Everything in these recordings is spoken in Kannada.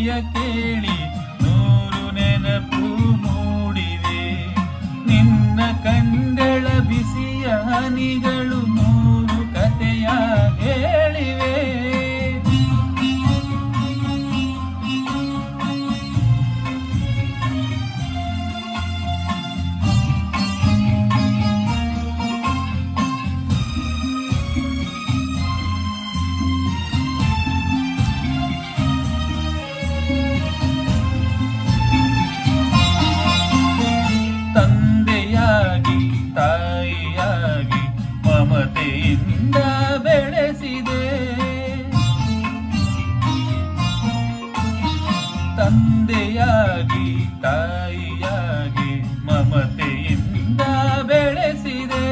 ನುಡಿಯ ಕೇಳಿ ನೂರು ನೆನಪು ಮೂಡಿವೆ. ನಿನ್ನ ಕಂಗಳ ಬಿಸಿಯ ಹನಿಗಳು ನೂರು ಕಥೆಯ ಹೇಳಿವೆ. ತಂದೆಯಾಗಿ ತಾಯಿಯಾಗಿ ಮಮತೆಯಿಂದ ಬೆಳೆಸಿದೆ. ತಂದೆಯಾಗಿ ತಾಯಿಯಾಗಿ ಮಮತೆಯಿಂದ ಬೆಳೆಸಿದೆ.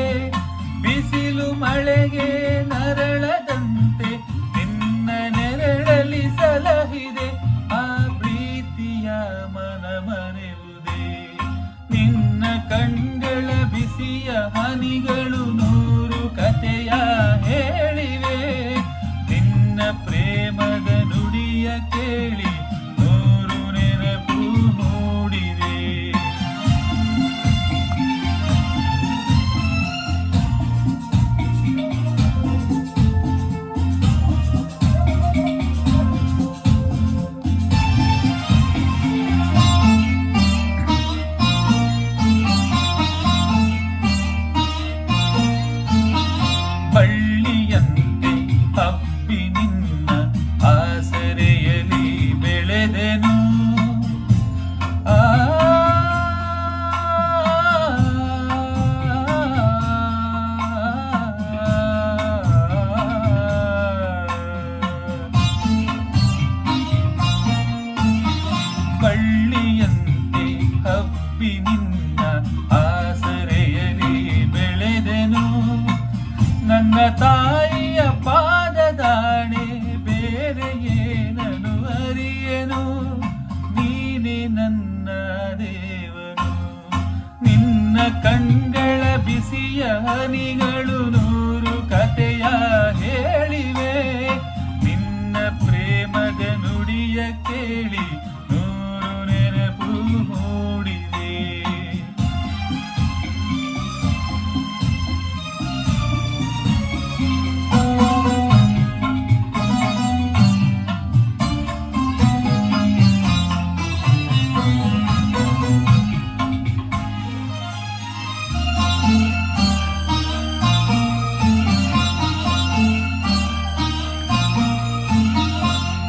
ಬಿಸಿಲು ಮಳೆಗೆ ನರಳದಂತೆ ನಿನ್ನ ನೆರಳಲಿ ಸಲಹಿದೆ. ಆ ಪ್ರೀತಿಯ ಮನ ಮರೆಯುವುದೇ. ನಿನ್ನ ಕಣ್ಗಳ ಬಿಸಿಯ ಹನಿಗಳು ನೂರು ಕಥೆಯ ಹೇಳಿವೆ. ನಿನ್ನ ಪ್ರೇಮದ ನುಡಿಯ ಕೇಳಿ ನೂರು ನೆನಪು ಮೂಡಿವೆ. ಬಳ್ಳಿಯಂತೆ ಹಬ್ಬಿ ನಿನ್ನ ಆಸರೆಯಲಿ ಬೆಳೆದೆನು. ಆ ಬಳ್ಳಿಯಂತೆ ಹಬ್ಬಿ ನಿನ್ನ ಆಸರೆಯಲಿ ಬೆಳೆದೆನು. ನನ್ನ ತಾಯಿಯ ಪಾದದಾಣೆ ಬೇರೆ ಏನನು ಅರಿಯೆನು. ನೀನೆ ನನ್ನ ದೇವನು. ನಿನ್ನ ಕಣ್ಗಳ ಬಿಸಿಯ ಹನಿಗಳು ನೂರು ಕಥೆಯ ಹೇಳಿವೆ. ನಿನ್ನ ಪ್ರೇಮದ ನುಡಿಯ ಕೇಳಿ ನೂರು ನೆನಪು ಮೂಡಿವೆ.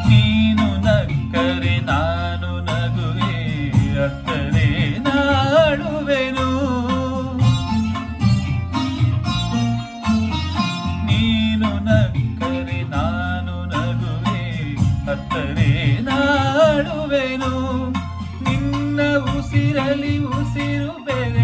ನೀನು ನಕ್ಕರೆ ನಾನು ನಗುವೆ, ಅತ್ತರೆ ನಾಡುವೆನು. ನೀನು ನಕ್ಕರೆ ನಾನು ನಗುವೆ, ಅತ್ತರೆ ನಾಡುವೆನು. ನಿನ್ನ ಉಸಿರಲಿ ಉಸಿರು ಬೆರೆ